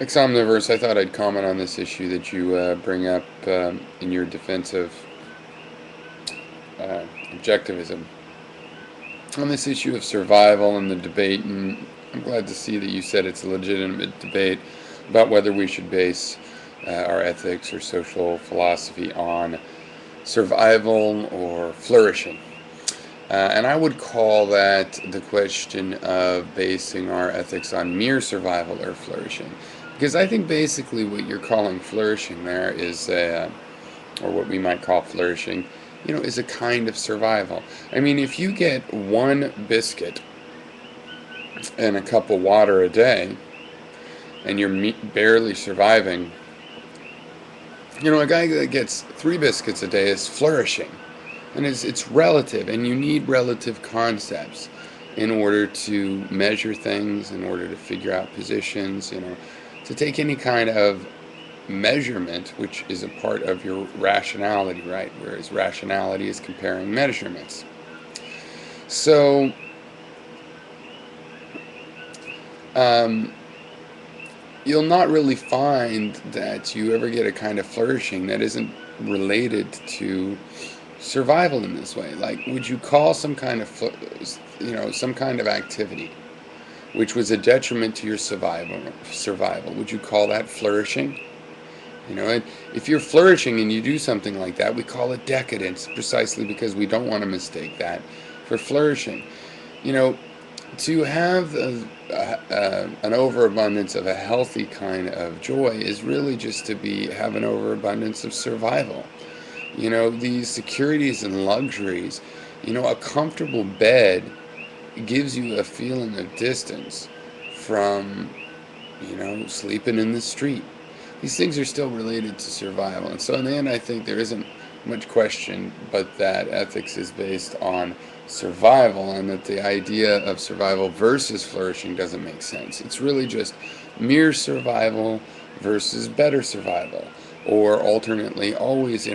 Exomniverse, I thought I'd comment on this issue that you bring up in your defense of objectivism. On this issue of survival and the debate, and I'm glad to see that you said it's a legitimate debate about whether we should base our ethics or social philosophy on survival or flourishing. And I would call that the question of basing our ethics on mere survival or flourishing. Because I think basically what you're calling flourishing there is, or what we might call flourishing, is a kind of survival. I mean, if you get one biscuit and a cup of water a day, and you're barely surviving, a guy that gets 3 biscuits a day is flourishing. And it's relative, and you need relative concepts in order to measure things, in order to figure out positions, to take any kind of measurement, which is a part of your rationality, right? Whereas rationality is comparing measurements. So, you'll not really find that you ever get a kind of flourishing that isn't related to survival in this way. Like, would you call some kind of some kind of activity which was a detriment to your survival, would you call that flourishing? And if you're flourishing and you do something like that, we call it decadence, precisely because we don't want to mistake that for flourishing. To have an overabundance of a healthy kind of joy is really just to have an overabundance of survival. These securities and luxuries, a comfortable bed gives you a feeling of distance from, sleeping in the street. These things are still related to survival. And so in the end, I think there isn't much question but that ethics is based on survival, and that the idea of survival versus flourishing doesn't make sense. It's really just mere survival versus better survival, or alternately, always,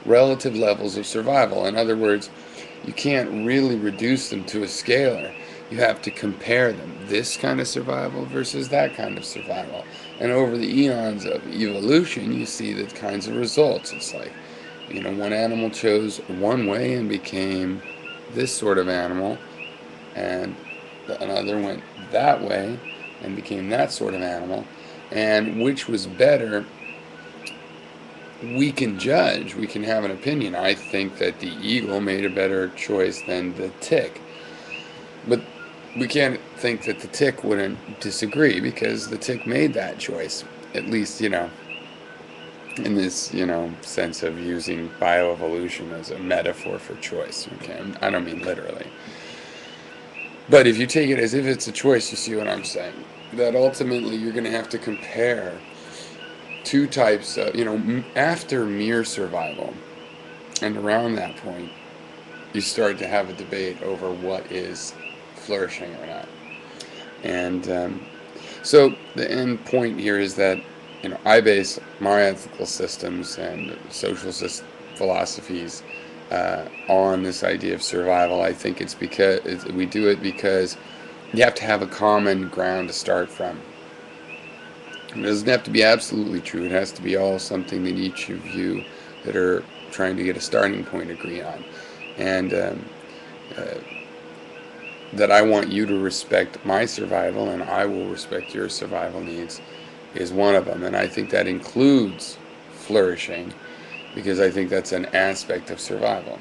relative levels of survival. In other words, you can't really reduce them to a scalar. You have to compare them. This kind of survival versus that kind of survival. And over the eons of evolution, you see the kinds of results. It's like, one animal chose one way and became this sort of animal, and another went that way and became that sort of animal. And which was better, we can judge, we can have an opinion. I think that the eagle made a better choice than the tick. But we can't think that the tick wouldn't disagree, because the tick made that choice. At least, in this, sense of using bioevolution as a metaphor for choice. Okay, I don't mean literally. But if you take it as if it's a choice, you see what I'm saying. That ultimately you're going to have to compare two types of, after mere survival, and around that point, you start to have a debate over what is flourishing or not. And so the end point here is that, I base my ethical systems and social philosophies on this idea of survival. I think it's because we do it because you have to have a common ground to start from. It doesn't have to be absolutely true. It has to be all something that each of you that are trying to get a starting point agree on. And that I want you to respect my survival and I will respect your survival needs is one of them. And I think that includes flourishing, because I think that's an aspect of survival.